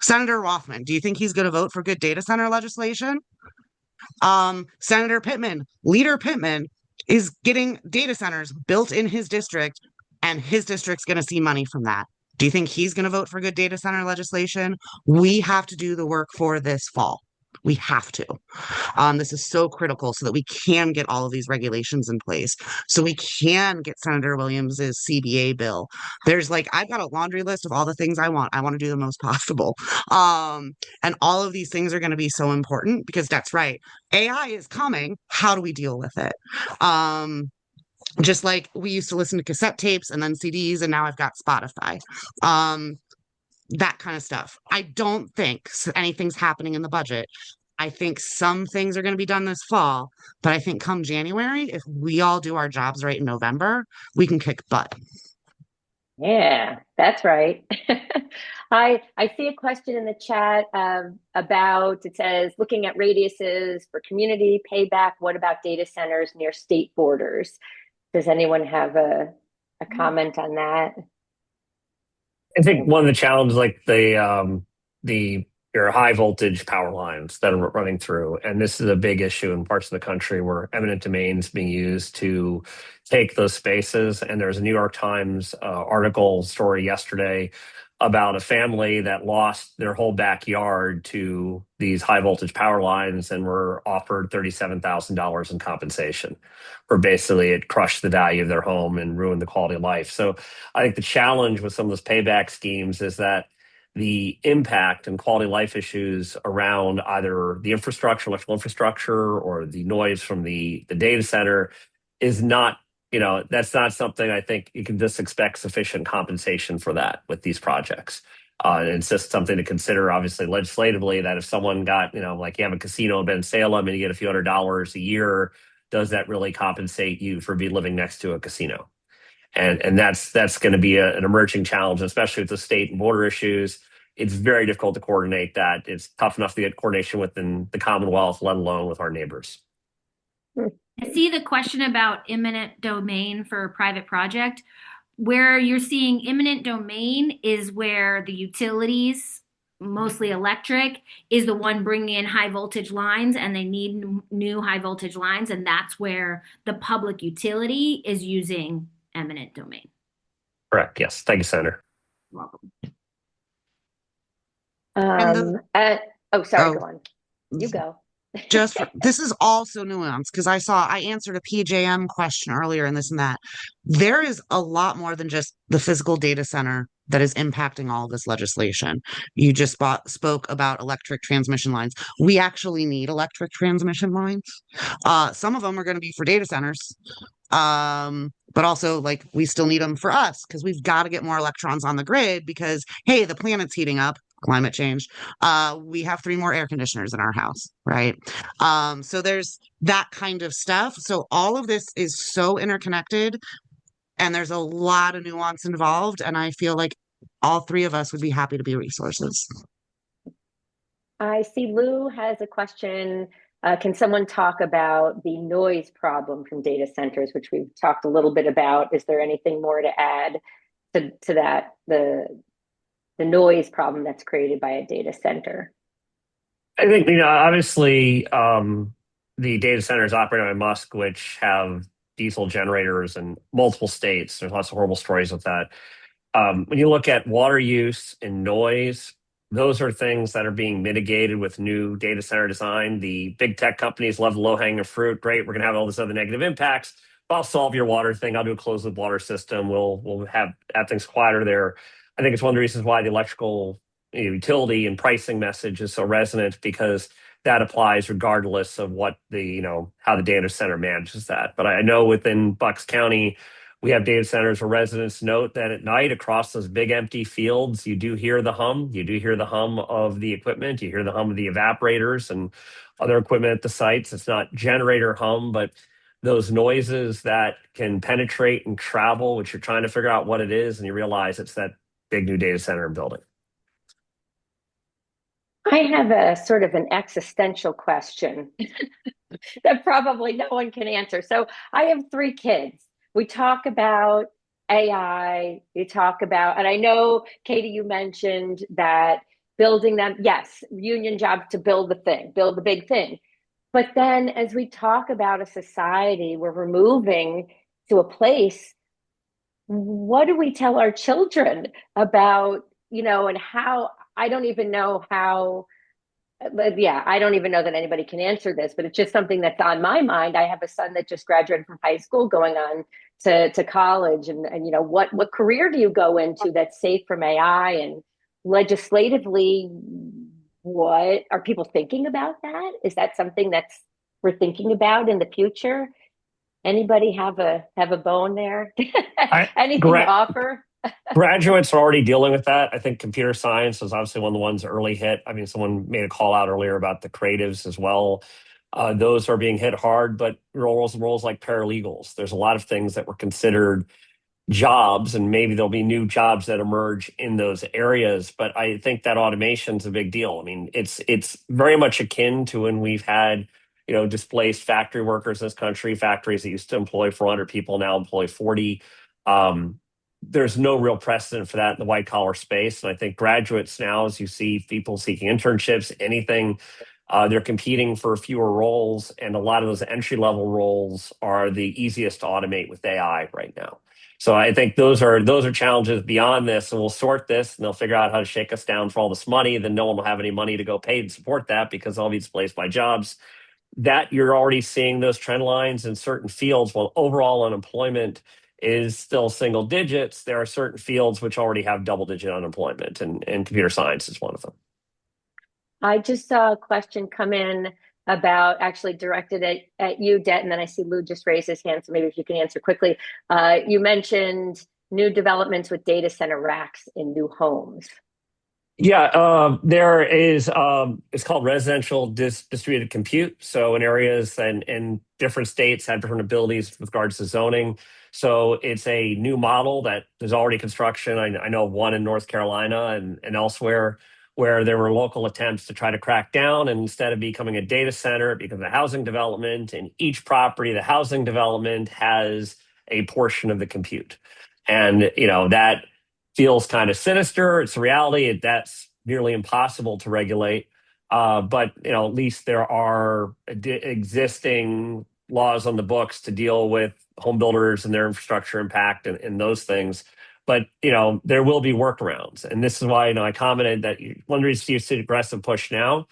C: Senator Rothman, do you think he's going to vote for good data center legislation? Senator Pittman, Leader Pittman, is getting data centers built in his district, and his district's going to see money from that. Do you think he's going to vote for good data center legislation? We have to do the work for this fall. We have to. This is so critical so that we can get all of these regulations in place, so we can get Senator Williams's CBA bill. There's like, I've got a laundry list of all the things I want. I want to do the most possible. And all of these things are going to be so important because that's right. AI is coming. How do we deal with it? Just like we used to listen to cassette tapes and then CDs, and now I've got Spotify. That kind of stuff. I don't think anything's happening in the budget. I think some things are going to be done this fall, but I think come January, if we all do our jobs right in November, we can kick butt.
A: Yeah, that's right. I see a question in the chat about, it says, looking at radiuses for community payback, what about data centers near state borders? Does anyone have a comment on that?
B: I think one of the challenges, like your high voltage power lines that are running through, and this is a big issue in parts of the country where eminent domain is being used to take those spaces. And there's a New York Times article story yesterday about a family that lost their whole backyard to these high voltage power lines and were offered $37,000 in compensation, where basically it crushed the value of their home and ruined the quality of life. So I think the challenge with some of those payback schemes is that the impact and quality of life issues around either the infrastructure, electrical infrastructure, or the noise from the data center is not, that's not something I think you can just expect sufficient compensation for that with these projects. It's just something to consider, obviously, legislatively, that if someone got, like you have a casino in Ben Salem and you get a few $100s a year, does that really compensate you for living next to a casino? And that's going to be an emerging challenge, especially with the state and border issues. It's very difficult to coordinate that. It's tough enough to get coordination within the Commonwealth, let alone with our neighbors.
D: I see the question about eminent domain for a private project. Where you're seeing eminent domain is where the utilities, mostly electric, is the one bringing in high voltage lines, and they need new high voltage lines. And that's where the public utility is using eminent domain.
B: Correct. Yes. Thank you, Senator.
D: You're welcome.
A: Sorry, go on. You go.
C: This is also nuanced because I answered a PJM question earlier and this and that. There is a lot more than just the physical data center that is impacting all of this legislation. You just spoke about electric transmission lines. We actually need electric transmission lines. Some of them are going to be for data centers. But also, like, we still need them for us because we've got to get more electrons on the grid because, hey, the planet's heating up, climate change. We have 3 more air conditioners in our house, right? So there's that kind of stuff. So all of this is so interconnected, and there's a lot of nuance involved. And I feel like all 3 of us would be happy to be resources.
A: I see Lou has a question. Can someone talk about the noise problem from data centers, which we've talked a little bit about? Is there anything more to add to that, the noise problem that's created by a data center?
B: I think, obviously, the data centers operated by Musk, which have diesel generators in multiple states. There's lots of horrible stories with that. When you look at water use and noise, those are things that are being mitigated with new data center design. The big tech companies love the low-hanging fruit. Great, we're going to have all this other negative impacts. I'll solve your water thing. I'll do a closed-loop water system. We'll have things quieter there. I think it's one of the reasons why the electrical utility and pricing message is so resonant, because that applies regardless of what how the data center manages that. But I know within Bucks County, we have data centers where residents note that at night across those big empty fields, you do hear the hum. You do hear the hum of the equipment. You hear the hum of the evaporators and other equipment at the sites. It's not generator hum, but those noises that can penetrate and travel, which you're trying to figure out what it is, and you realize it's that big new data center building.
A: I have a sort of an existential question that probably no one can answer. So I have three kids. We talk about AI, you talk about, and I know, Katie, you mentioned that building them, yes, union jobs to build the thing, build the big thing. But then as we talk about a society where we're moving to a place, what do we tell our children about, and how, I don't even know how, but yeah, I don't even know that anybody can answer this, but it's just something that's on my mind. I have a son that just graduated from high school going on to college. And what career do you go into that's safe from AI? And legislatively, what are people thinking about that? Is that something that's we're thinking about in the future? Anybody have a bone there?
B: I,
A: Anything to
B: gra-
A: offer?
B: Graduates are already dealing with that. I think computer science was obviously one of the ones early hit. I mean, someone made a call out earlier about the creatives as well. Those are being hit hard, but roles like paralegals, there's a lot of things that were considered jobs, and maybe there'll be new jobs that emerge in those areas. But I think that automation's a big deal. I mean, it's very much akin to when we've had displaced factory workers in this country. Factories that used to employ 400 people now employ 40. There's no real precedent for that in the white collar space. And I think graduates now, as you see people seeking internships, anything, they're competing for fewer roles. And a lot of those entry level roles are the easiest to automate with AI right now. So I think those are challenges beyond this, and we'll sort this, and they'll figure out how to shake us down for all this money. Then no one will have any money to go pay and support that because they'll be displaced by jobs. That you're already seeing those trend lines in certain fields. While overall unemployment is still single digits, there are certain fields which already have double digit unemployment, and computer science is one of them.
A: I just saw a question come in about actually directed at you, Det, and then I see Lou just raise his hand, so maybe if you can answer quickly. You mentioned new developments with data center racks in new homes.
B: Yeah, there is. It's called residential distributed compute. So in areas and different states have different abilities with regards to zoning. So it's a new model that there's already construction. I know of one in North Carolina and elsewhere where there were local attempts to try to crack down. And instead of becoming a data center, it becomes a housing development. And each property, the housing development has a portion of the compute. And that feels kind of sinister. It's a reality. That's nearly impossible to regulate. But at least there are existing laws on the books to deal with home builders and their infrastructure impact and those things. But there will be workarounds, and this is why I commented that one reason you see aggressive push now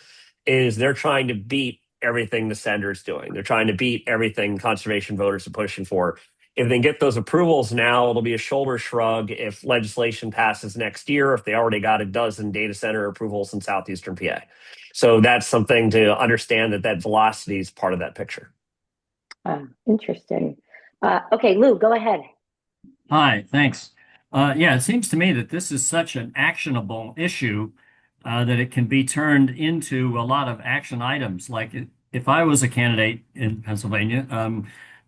B: is they're trying to beat everything the sender's doing. They're trying to beat everything conservation voters are pushing for. If they get those approvals now, it'll be a shoulder shrug if legislation passes next year, if they already got a dozen data center approvals in southeastern PA. So that's something to understand, that velocity is part of that picture.
A: Interesting. Okay, Lou, go ahead.
E: Hi, thanks. Yeah, it seems to me that this is such an actionable issue that it can be turned into a lot of action items. Like if I was a candidate in Pennsylvania,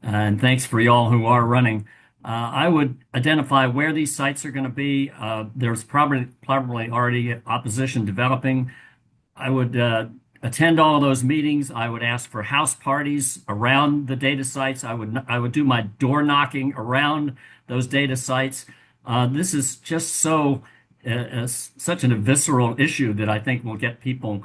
E: and thanks for y'all who are running, I would identify where these sites are going to be. There's probably already opposition developing. I would attend all of those meetings. I would ask for house parties around the data sites. I would do my door knocking around those data sites. This is just such an visceral issue that I think will get people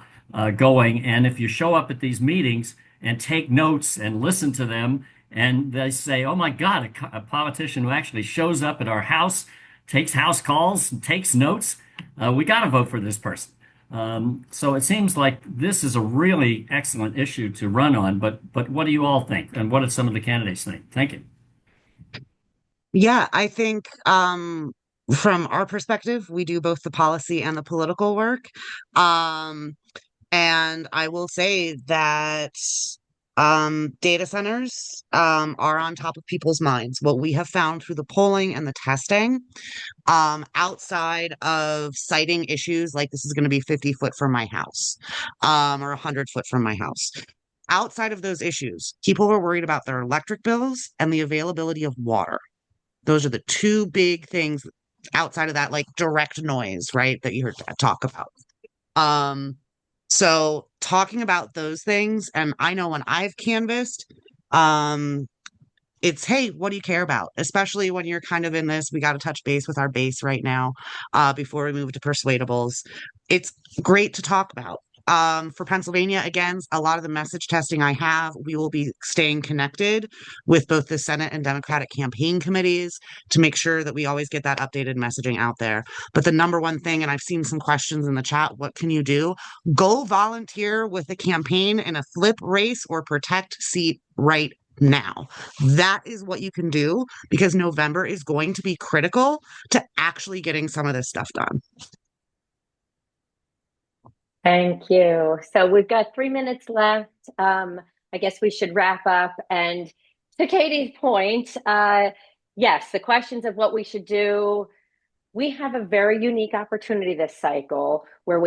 E: going. And if you show up at these meetings and take notes and listen to them, and they say, "Oh my God, a politician who actually shows up at our house, takes house calls, and takes notes, we got to vote for this person." So it seems like this is a really excellent issue to run on, but what do you all think? And what do some of the candidates think? Thank you.
C: Yeah, I think from our perspective, we do both the policy and the political work. And I will say that data centers are on top of people's minds. What we have found through the polling and the testing, outside of citing issues like this is going to be 50 foot from my house, or 100 foot from my house. Outside of those issues, people are worried about their electric bills and the availability of water. Those are the two big things outside of that, like direct noise, right, that you heard talk about. So talking about those things, and I know when I've canvassed, um, it's, hey, what do you care about? Especially when you're kind of in this, we got to touch base with our base right now, before we move to persuadables. It's great to talk about. For Pennsylvania, again, a lot of the message testing I have, we will be staying connected with both the Senate and Democratic campaign committees to make sure that we always get that updated messaging out there. But the number one thing, and I've seen some questions in the chat, what can you do? Go volunteer with the campaign in a flip race or protect seat right now. That is what you can do, because November is going to be critical to actually getting some of this stuff done.
A: Thank you. So we've got 3 minutes left. I guess we should wrap up. And to Katie's point, yes, the questions of what we should do. We have a very unique opportunity this cycle where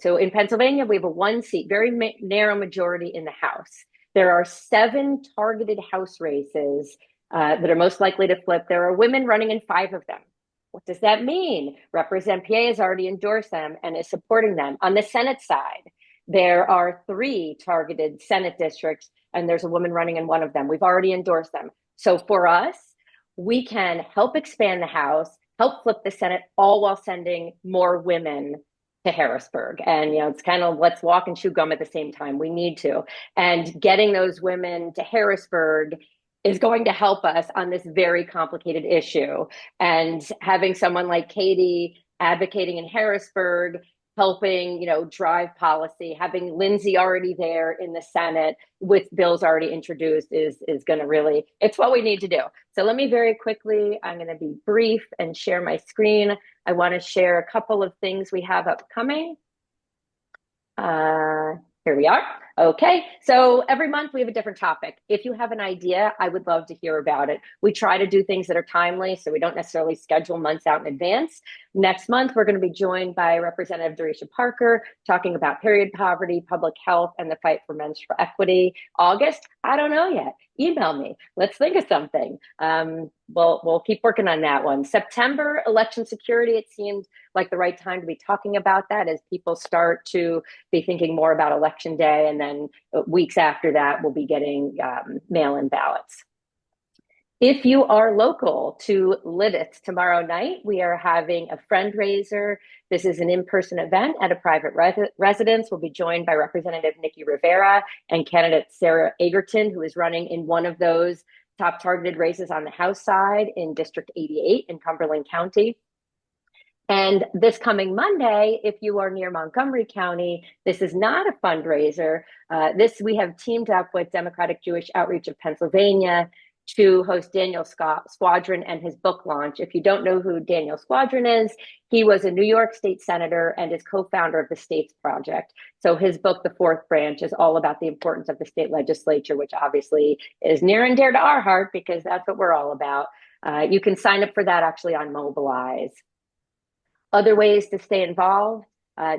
A: so in Pennsylvania, we have a 1 seat, very narrow majority in the House. There are 7 targeted House races that are most likely to flip. There are women running in 5 of them. What does that mean? Representative PA has already endorsed them and is supporting them. On the Senate side, there are 3 targeted Senate districts, and there's a woman running in 1 of them. We've already endorsed them. So for us, we can help expand the House, help flip the Senate, all while sending more women to Harrisburg. And, it's kind of let's walk and chew gum at the same time. We need to. And getting those women to Harrisburg is going to help us on this very complicated issue. And having someone like Katie advocating in Harrisburg, helping, drive policy, having Lindsay already there in the Senate with bills already introduced is going to really, it's what we need to do. So let me very quickly, I'm going to be brief and share my screen. I want to share a couple of things we have upcoming. Here we are. Okay, so every month we have a different topic. If you have an idea, I would love to hear about it. We try to do things that are timely, so we don't necessarily schedule months out in advance. Next month, we're going to be joined by Representative Dorisha Parker talking about period poverty, public health, and the fight for menstrual equity. August, I don't know yet. Email me. Let's think of something. We'll keep working on that one. September, election security. It seemed like the right time to be talking about that as people start to be thinking more about election day, and then weeks after that, we'll be getting mail-in ballots. If you are local to Lidditz tomorrow night, we are having a fundraiser. This is an in-person event at a private residence. We'll be joined by Representative Nikki Rivera and candidate Sarah Egerton, who is running in one of those top targeted races on the House side in District 88 in Cumberland County. And this coming Monday, if you are near Montgomery County, this is not a fundraiser. We have teamed up with Democratic Jewish Outreach of Pennsylvania to host Daniel Squadron and his book launch. If you don't know who Daniel Squadron is, he was a New York State Senator and is co-founder of the States Project. So his book, The Fourth Branch, is all about the importance of the state legislature, which obviously is near and dear to our heart because that's what we're all about. You can sign up for that actually on Mobilize. Other ways to stay involved,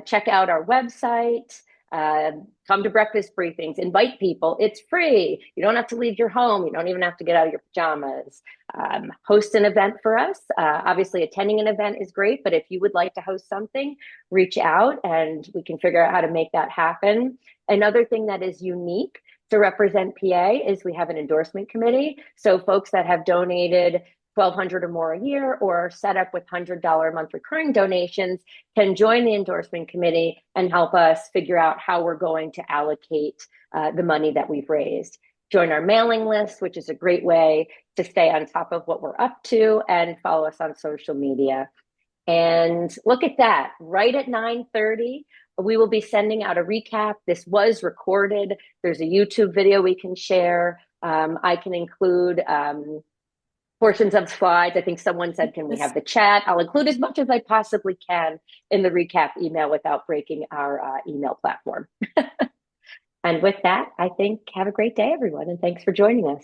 A: check out our website, come to breakfast briefings, invite people. It's free. You don't have to leave your home. You don't even have to get out of your pajamas. Host an event for us. Obviously, attending an event is great, but if you would like to host something, reach out and we can figure out how to make that happen. Another thing that is unique to Represent PA is we have an endorsement committee. So folks that have donated $1,200 or more a year or are set up with $100 a month recurring donations can join the endorsement committee and help us figure out how we're going to allocate the money that we've raised. Join our mailing list, which is a great way to stay on top of what we're up to, and follow us on social media. And look at that, right at 9:30, we will be sending out a recap. This was recorded. There's a YouTube video we can share. I can include portions of slides. I think someone said, can we have the chat? I'll include as much as I possibly can in the recap email without breaking our email platform. And with that, I think have a great day, everyone, and thanks for joining us.